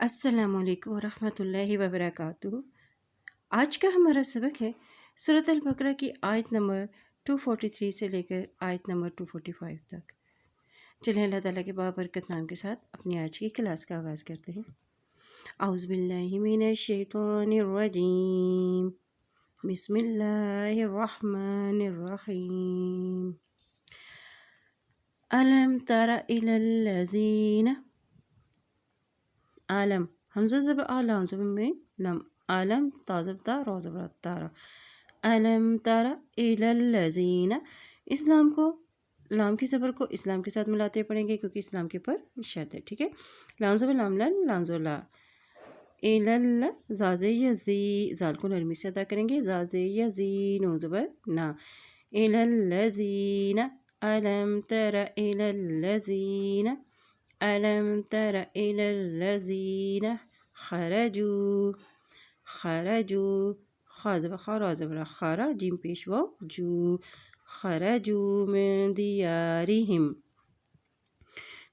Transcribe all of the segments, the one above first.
अस्सलाम वालेकुम वरहमतुल्लाहि वबरकातुहू। आज का हमारा सबक है सूरत अल-बकरा की आयत नंबर 243 से लेकर आयत नंबर 245 तक। चलिए अल्लाह ताला के बाबरकत नाम के साथ अपनी आज की क्लास का आगाज़ करते हैं। औज़ु बिल्लाहि मिनश शैतानिर रजीम। बिस्मिल्लाहिर रहमानिर रहीम। अलम तरा इलल लज़ीना आलम हमज़ा ज़बर आलम ज़बर में लम आलम ताज़ब ता रो ज़बर तारा अलम तारा इलल लज़ीना। इस्लाम को लाम की ज़बर को इस्लाम के साथ मिलाते पढ़ेंगे क्योंकि इस्लाम के ऊपर शर्त है। ठीक है, लाम ज़बर लाम लल लाम ज़बर ला इलल ज़ाज़े यज़ी ज़ाल को नरमी से अदा करेंगे ज़ाज़े यज़ी नो ज़बर ना इलल लज़ीना अलम तरा इलल लज़ीना अलम तरा इलल लज़ीना खरजू खरजू खा ज़बर खा रा ज़बर खरा जिम पेश वाव जू खरजू मिन दियारिहिम।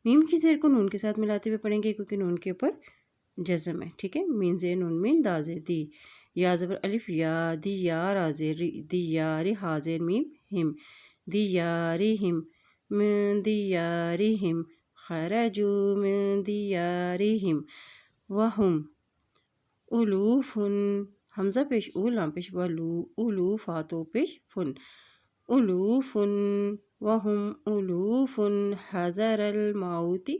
मीम की ज़ेर को नून के साथ मिलाते हुए पढ़ेंगे क्योंकि नून के ऊपर जज़म है। ठीक है, मीन ज़ेर नून मीन दाज़े दी या ज़बर अलिफ या दी या राज़े दी यारी हाज़ेर मीम हिम दियारिहिम मिन दियारिहिम खरजू मिन दियारिहिम वहुम उलूफुन हमज़ा पेश ऊ लाम पेश वलू उलू फ़ातो पेश फुन उलूफुन वहुम उलूफुन हज़रल मौती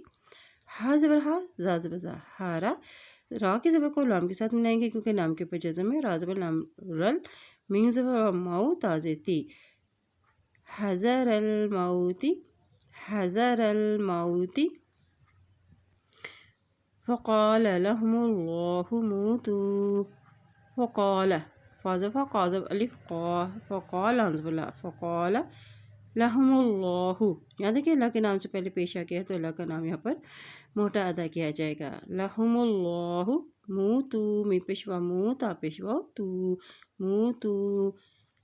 हा ज़बर हा ज़ा ज़बर ज़ा हारा रा की ज़बर को लाम के साथ मिलाएंगे क्योंकि लाम के ऊपर जज़म है। रा ज़बर लाम रल मीम ज़बर मऊ ताज़े ती हज़रल मौती हज़रल मौती फ़क़ाल लहुमुल्लाहु मूतू फ़क़ाल फ़ाज़फ़ा क़ाज़ब अलिफ क़ा फ़क़ाल अंज़बला फ़क़ाल लहुमुल्लाहु। यहाँ देखिए अल्लाह के नाम से पहले पेश आ गया है तो अल्लाह का नाम यहाँ पर मोटा अदा किया जाएगा। लहुमुल्लाहु मूतू मी पेशवा मू ता पेशवा तू मूतू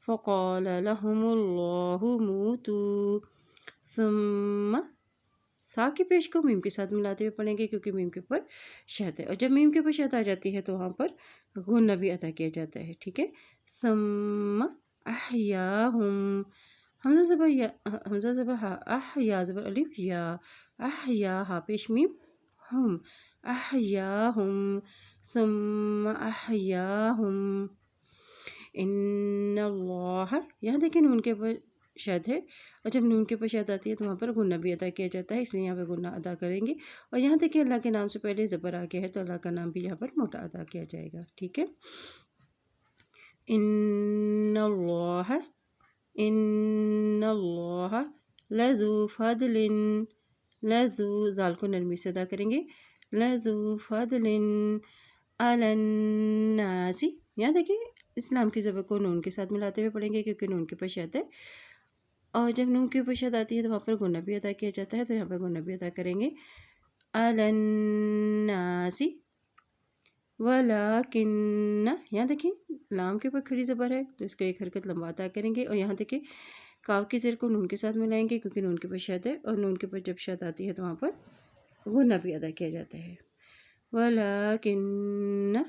फ़क़ाल लहुमुल्लाहु मूतू सुम्मा सा की पेश को मीम के साथ मिलाते हुए पढ़ेंगे क्योंकि मीम के ऊपर शद है और जब मीम के ऊपर शद आ जाती है तो वहाँ पर गुन्ना भी अदा किया जाता है। ठीक है, सम्मा अहयाहुम हमज़ा ज़बर या हमज़ा ज़बर हा अहया ज़बर अलिफ या अहया हा पेश मीम हम अहयाहुम सम्मा अहयाहुम इन्नल्लाह। यहाँ देखिए नून के ऊपर शद है और जब नून के ऊपर शद आती है तो वहाँ पर गुन्ना भी अदा किया जाता है, इसलिए यहाँ पर गुन्ना अदा करेंगे। और यहाँ देखिए अल्लाह के नाम से पहले ज़बर आ गया है तो अल्लाह का नाम भी यहाँ पर मोटा अदा किया जाएगा। ठीक है, इन्नल्लाह इन्नल्लाह लज़ू फ़द्लिन लज़ू ज़ाल को नरमी से अदा करेंगे लज़ू फ़द्लिन अलन्नासी। यहाँ देखिए इस्लाम की ज़बर को नून के साथ मिलाते हुए पढ़ेंगे क्योंकि नून के ऊपर शद है और जब नून के ऊपर शद आती है तो वहाँ पर गुन्ना भी अदा किया जाता है तो यहाँ पर गुन्ना भी अदा करेंगे अलन्नासी वलाकिन्ना। यहाँ देखिए लाम के ऊपर खड़ी ज़बर है तो इसको एक हरकत लंबा अदा करेंगे और यहाँ देखिए काव की ज़ेर को नून के साथ मिलाएंगे क्योंकि नून के ऊपर शद है और नून के ऊपर जब शद आती है तो वहाँ पर गुन्ना भी अदा किया जाता है। वलाकिन्ना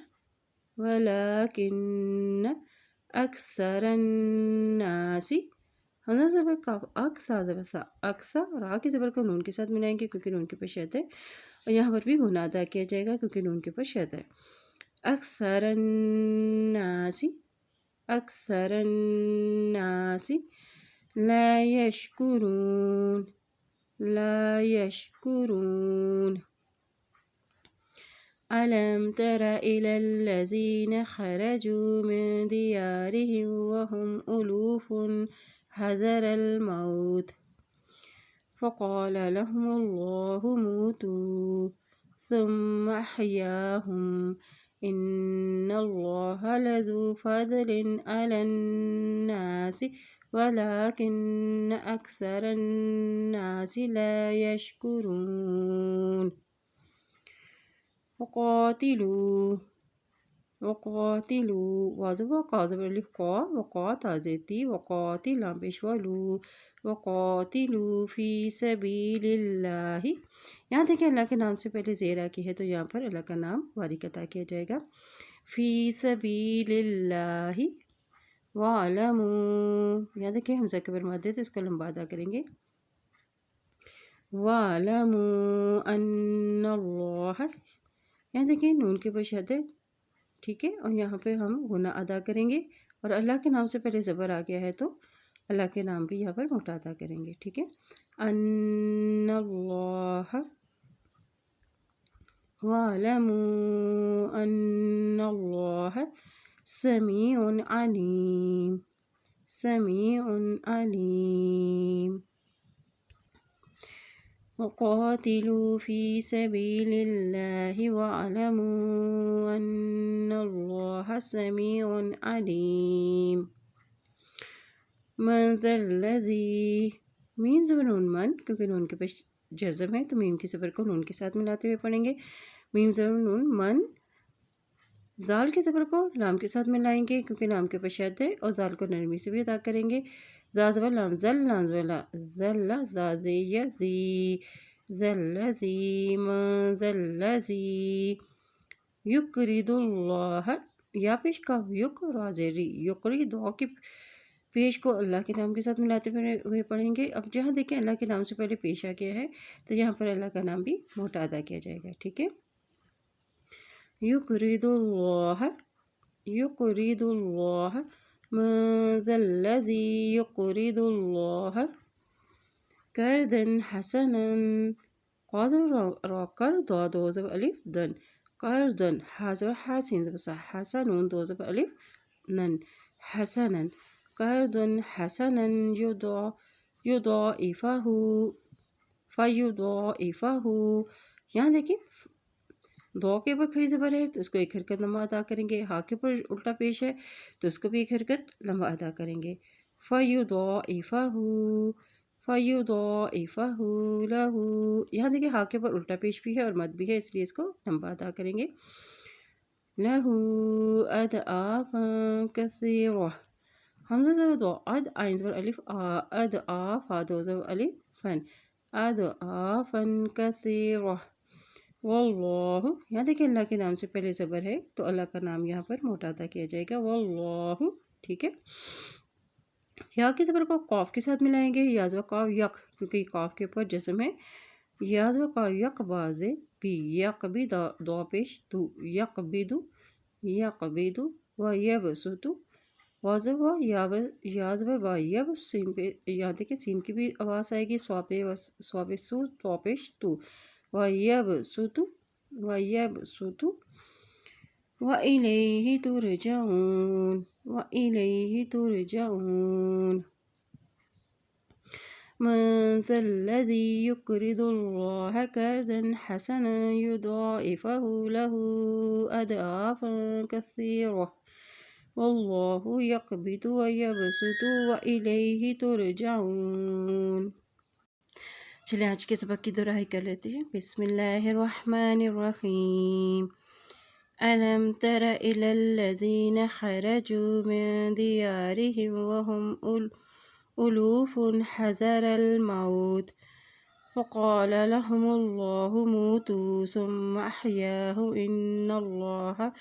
वलाकिन्ना अक्सरन्नासी हमज़ा ज़बर काफ अक्सा ज़बर सा अक्सा रा की ज़बर को नून के साथ मिलाएंगे क्योंकि नून के ऊपर शद है और यहाँ पर भी गुना अदा किया जाएगा क्योंकि नून के ऊपर शद है। अक्सरन्नासी अक्सरन्नासी ला यशकुरून ला यशकुरून अलम तरा इलल लज़ीना खरजू मिन दियारिहिम वहुम उलूफुन हज़रल मौत फ़क़ाल लहुमुल्लाहु मूतू सुम्मा अहयाहुम इन्नल्लाह लज़ू फ़द्लिन अलन्नासी वलाकिन्न अक्सरन्नासी ला यशकुरून वक़ातिलू وقاتلو واضح قاضب الف قا وقات آزیتی وقاتل پیش والو وقاتلو فی سبیل اللہ. یہاں دیکھیں اللہ کے نام سے پہلے زیر آ کی ہے تو یہاں پر اللہ کا نام باریک عطا کیا جائے گا. فی سبیل اللہ وَعْلَمُوا. یہاں دیکھیں حمزہ کے اوپر مد ہے تو اس کو لمبا ادا کریں گے. وَعْلَمُوا أَنَّ اللَّهَ. یہاں دیکھیں نون کے اوپر شد ہے، ٹھیک ہے، اور یہاں پہ ہم غنہ ادا کریں گے اور اللہ کے نام سے پہلے زبر آ گیا ہے تو اللہ کے نام بھی یہاں پر موٹا ادا کریں گے، ٹھیک ہے. ان اللہ وَعْلَمُوا أَنَّ اللَّهَ سمیع علیم. سمیع علیم. وقاتلوا فی سبیل اللہ وَاعْلَمُوا أَنَّ اللَّهَ سمیع علیم. من ذا الذی. میم زبر نون من، کیونکہ نون کے پیش جزم ہے تو میم کی زبر کو نون کے ساتھ ملاتے ہوئے پڑھیں گے. میم زبر نون من. زال کی زبر کو لام کے ساتھ ملائیں گے کیونکہ لام کے شد ہے اور زال کو نرمی سے بھی ادا کریں گے. زا زبر لام زل لام زبر لا زل زا زی زی زل زی من زل زی یقرض اللہ. یا پیش کا یک را زیری یقری دعا کی پیش کو اللہ کے نام کے ساتھ ملاتے ہوئے پڑھیں گے. اب جہاں دیکھیں اللہ کے نام سے پہلے پیش آ گیا ہے تو یہاں پر اللہ کا نام بھی موٹا ادا کیا جائے گا، ٹھیک ہے. یقرض اللہ یقرض اللہ من ذا الذی یقرض اللہ قرضا حسنا. قاضر را کر دو دو زبر الف دن قرضا حاضر حاسین زبر صح حسنون دو زبر الف نن حسنا قرضا حسنا یضاعفہ فیضاعفہ. یہاں دیکھیں دو کے اوپر کھڑی زبر ہے تو اس کو ایک حرکت لمبا ادا کریں گے. ہا کے اوپر الٹا پیش ہے تو اس کو بھی ایک حرکت لمبا ادا کریں گے. فیضاعفہ فیضاعفہ لہ. یہاں دیکھیں ہا کے اوپر الٹا پیش بھی ہے اور مد بھی ہے اس لیے اس کو لمبا ادا کریں گے. لہ اضعافا کثیرہ. حمزہ زبر دو اد عین زبر الف آ اضعاف دو زبر الف فن اضعافا کثیرہ. واللہ. یہاں دیکھیں اللہ کے نام سے پہلے زبر ہے تو اللہ کا نام یہاں پر موٹا ادا کیا جائے گا. واللہ، ٹھیک ہے. یا کی زبر کو قاف کے ساتھ ملائیں گے. یا زبر قاف یک کیونکہ یہ قاف کے اوپر جسم ہے. یا زبر قاف یک باز بی یک بی دو پیش دو یک بی دو یک بی دو و یبسطو. واضح ہوا یا زبر با یب سین پہ یہاں دیکھیں سین کی بھی آواز آئے گی. سواب سو تو پیش تو وَيَبْسُطُ وَيَبْسُطُ وَإِلَيْهِ تُرْجَعُونَ وَإِلَيْهِ تُرْجَعُونَ. من ذا الذي يقرض الله قرضا حسنا يضاعفه له أضعافا كثيرة والله يقبض ويبسط وإليه ترجعون. چلیں آج کے سبق کی دہرائی کر لیتے ہیں. بسم اللہ الرحمن الرحیم. ألم تر إلى الذين خرجوا من ديارهم وهم ألوف حذر الموت فقال لهم الله موتوا ثم أحياهم إن الله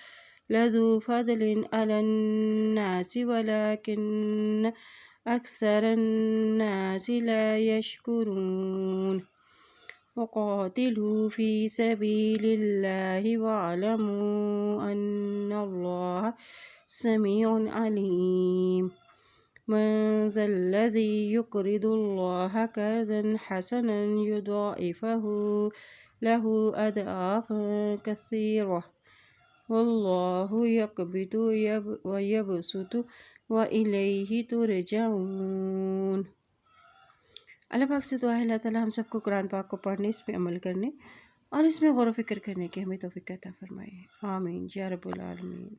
لذو فضل على الناس ولكن أكثر الناس لا يشكرون. وقاتلوا في سبيل الله واعلموا أن الله سميع عليم. من ذا الذي يقرض الله قرضا حسنا يضاعفه له أضعافا كثيرة والله يقبض ويبسط وَإِلَيْهِ تُرْجَعُونَ. اللہ پاک سے دعا ہے اللہ تعالیٰ ہم سب کو قرآن پاک کو پڑھنے، اس پہ عمل کرنے اور اس میں غور و فکر کرنے کی ہمیں توفیق عطا فرمائے. آمین یا رب العالمین.